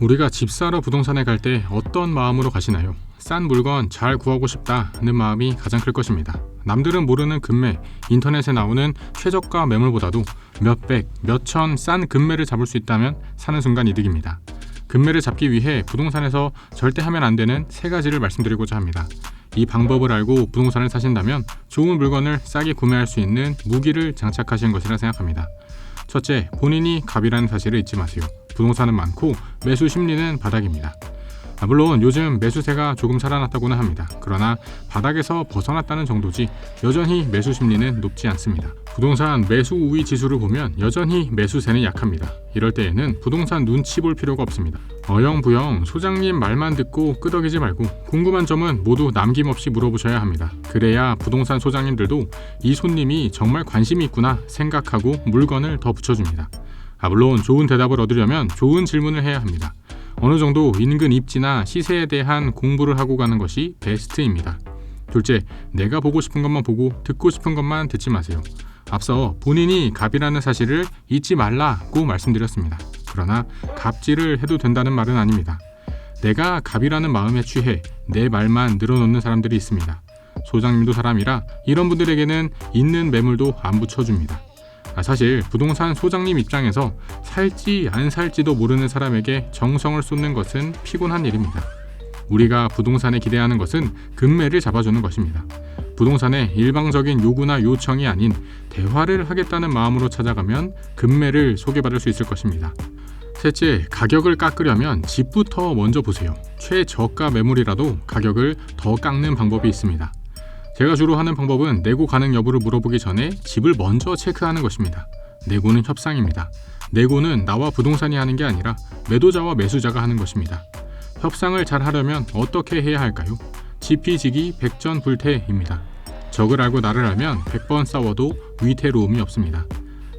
우리가 집 사러 부동산에 갈 때 어떤 마음으로 가시나요? 싼 물건 잘 구하고 싶다는 마음이 가장 클 것입니다. 남들은 모르는 금매, 인터넷에 나오는 최저가 매물보다도 몇백, 몇천 싼 금매를 잡을 수 있다면 사는 순간 이득입니다. 금매를 잡기 위해 부동산에서 절대 하면 안 되는 세 가지를 말씀드리고자 합니다. 이 방법을 알고 부동산을 사신다면 좋은 물건을 싸게 구매할 수 있는 무기를 장착하신 것이라 생각합니다. 첫째, 본인이 갑이라는 사실을 잊지 마세요. 부동산은 많고 매수 심리는 바닥입니다. 물론 요즘 매수세가 조금 살아났다고는 합니다. 그러나 바닥에서 벗어났다는 정도지 여전히 매수 심리는 높지 않습니다. 부동산 매수 우위 지수를 보면 여전히 매수세는 약합니다. 이럴 때에는 부동산 눈치 볼 필요가 없습니다. 어영부영 소장님 말만 듣고 끄덕이지 말고 궁금한 점은 모두 남김없이 물어보셔야 합니다. 그래야 부동산 소장님들도 이 손님이 정말 관심이 있구나 생각하고 물건을 더 붙여줍니다. 물론 좋은 대답을 얻으려면 좋은 질문을 해야 합니다. 어느 정도 인근 입지나 시세에 대한 공부를 하고 가는 것이 베스트입니다. 둘째, 내가 보고 싶은 것만 보고 듣고 싶은 것만 듣지 마세요. 앞서 본인이 갑이라는 사실을 잊지 말라고 말씀드렸습니다. 그러나 갑질을 해도 된다는 말은 아닙니다. 내가 갑이라는 마음에 취해 내 말만 늘어놓는 사람들이 있습니다. 소장님도 사람이라 이런 분들에게는 있는 매물도 안 붙여줍니다. 사실 부동산 소장님 입장에서 살지 안 살지도 모르는 사람에게 정성을 쏟는 것은 피곤한 일입니다. 우리가 부동산에 기대하는 것은 금매를 잡아주는 것입니다. 부동산의 일방적인 요구나 요청이 아닌 대화를 하겠다는 마음으로 찾아가면 금매를 소개받을 수 있을 것입니다. 셋째, 가격을 깎으려면 집부터 먼저 보세요. 최저가 매물이라도 가격을 더 깎는 방법이 있습니다. 제가 주로 하는 방법은 내고 가능 여부를 물어보기 전에 집을 먼저 체크하는 것입니다. 내고는 협상입니다. 내고는 나와 부동산이 하는 게 아니라 매도자와 매수자가 하는 것입니다. 협상을 잘 하려면 어떻게 해야 할까요? 지피지기 백전불태입니다. 적을 알고 나를 알면 100번 싸워도 위태로움이 없습니다.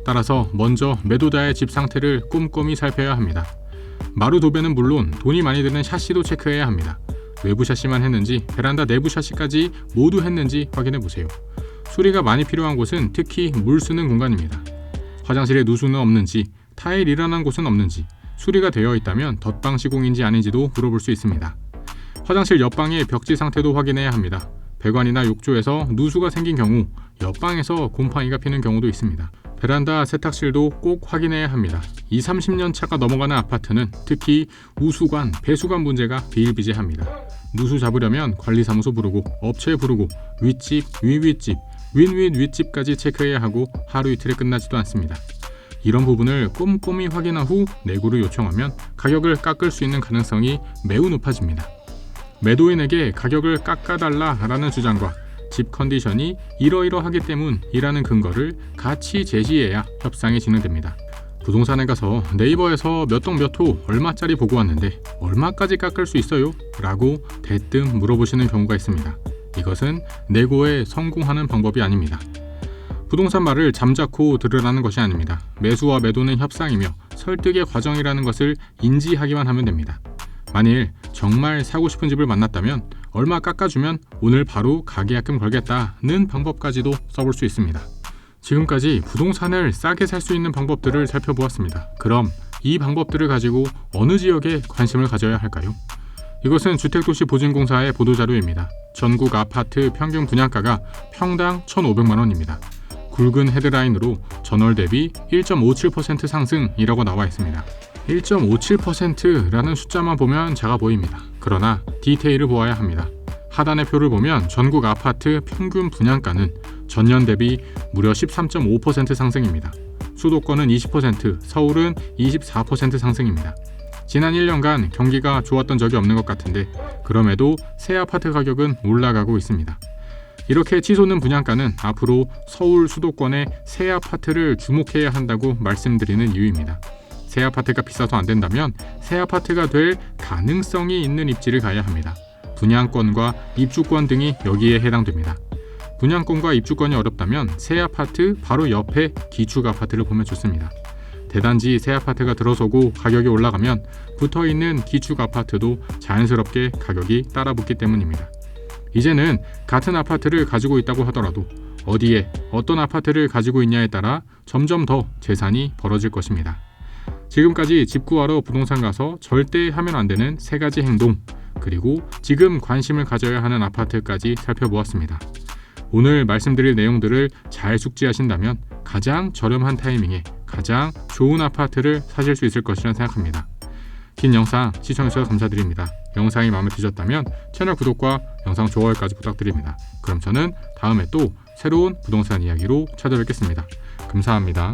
따라서 먼저 매도자의 집 상태를 꼼꼼히 살펴야 합니다. 마루도배는 물론 돈이 많이 드는 샤시도 체크해야 합니다. 외부 샤시만 했는지 베란다 내부 샤시까지 모두 했는지 확인해 보세요. 수리가 많이 필요한 곳은 특히 물 쓰는 공간입니다. 화장실에 누수는 없는지, 타일 일어난 곳은 없는지, 수리가 되어 있다면 덧방 시공인지 아닌지도 물어볼 수 있습니다. 화장실 옆방의 벽지 상태도 확인해야 합니다. 배관이나 욕조에서 누수가 생긴 경우 옆방에서 곰팡이가 피는 경우도 있습니다. 베란다 세탁실도 꼭 확인해야 합니다. 20-30년 차가 넘어가는 아파트는 특히 우수관, 배수관 문제가 비일비재합니다. 누수 잡으려면 관리사무소 부르고 업체 부르고 윗집, 위윗집, 윗윗윗집까지 체크해야 하고 하루 이틀에 끝나지도 않습니다. 이런 부분을 꼼꼼히 확인한 후 내고를 요청하면 가격을 깎을 수 있는 가능성이 매우 높아집니다. 매도인에게 가격을 깎아달라라는 주장과 집 컨디션이 이러이러하기 때문이라는 근거를 같이 제시해야 협상이 진행됩니다. 부동산에 가서 네이버에서 몇 동 몇 호 얼마짜리 보고 왔는데 얼마까지 깎을 수 있어요? 라고 대뜸 물어보시는 경우가 있습니다. 이것은 내고에 성공하는 방법이 아닙니다. 부동산 말을 잠자코 들으라는 것이 아닙니다. 매수와 매도는 협상이며 설득의 과정이라는 것을 인지하기만 하면 됩니다. 만일 정말 사고 싶은 집을 만났다면 얼마 깎아주면 오늘 바로 가계약금 걸겠다는 방법까지도 써볼 수 있습니다. 지금까지 부동산을 싸게 살 수 있는 방법들을 살펴보았습니다. 그럼 이 방법들을 가지고 어느 지역에 관심을 가져야 할까요? 이것은 주택도시보증공사의 보도자료입니다. 전국 아파트 평균 분양가가 평당 1,500만 원입니다. 굵은 헤드라인으로 전월 대비 1.57% 상승이라고 나와 있습니다. 1.57%라는 숫자만 보면 작아 보입니다. 그러나 디테일을 보아야 합니다. 하단의 표를 보면 전국 아파트 평균 분양가는 전년 대비 무려 13.5% 상승입니다. 수도권은 20%, 서울은 24% 상승입니다. 지난 1년간 경기가 좋았던 적이 없는 것 같은데 그럼에도 새 아파트 가격은 올라가고 있습니다. 이렇게 치솟는 분양가는 앞으로 서울 수도권의 새 아파트를 주목해야 한다고 말씀드리는 이유입니다. 새 아파트가 비싸서 안 된다면 새 아파트가 될 가능성이 있는 입지를 가야 합니다. 분양권과 입주권 등이 여기에 해당됩니다. 분양권과 입주권이 어렵다면 새 아파트 바로 옆에 기축 아파트를 보면 좋습니다. 대단지 새 아파트가 들어서고 가격이 올라가면 붙어있는 기축 아파트도 자연스럽게 가격이 따라붙기 때문입니다. 이제는 같은 아파트를 가지고 있다고 하더라도 어디에 어떤 아파트를 가지고 있냐에 따라 점점 더 재산이 벌어질 것입니다. 지금까지 집 구하러 부동산 가서 절대 하면 안 되는 3가지 행동, 그리고 지금 관심을 가져야 하는 아파트까지 살펴보았습니다. 오늘 말씀드릴 내용들을 잘 숙지하신다면 가장 저렴한 타이밍에 가장 좋은 아파트를 사실 수 있을 것이라 생각합니다. 긴 영상 시청해주셔서 감사드립니다. 영상이 마음에 드셨다면 채널 구독과 영상 좋아요까지 부탁드립니다. 그럼 저는 다음에 또 새로운 부동산 이야기로 찾아뵙겠습니다. 감사합니다.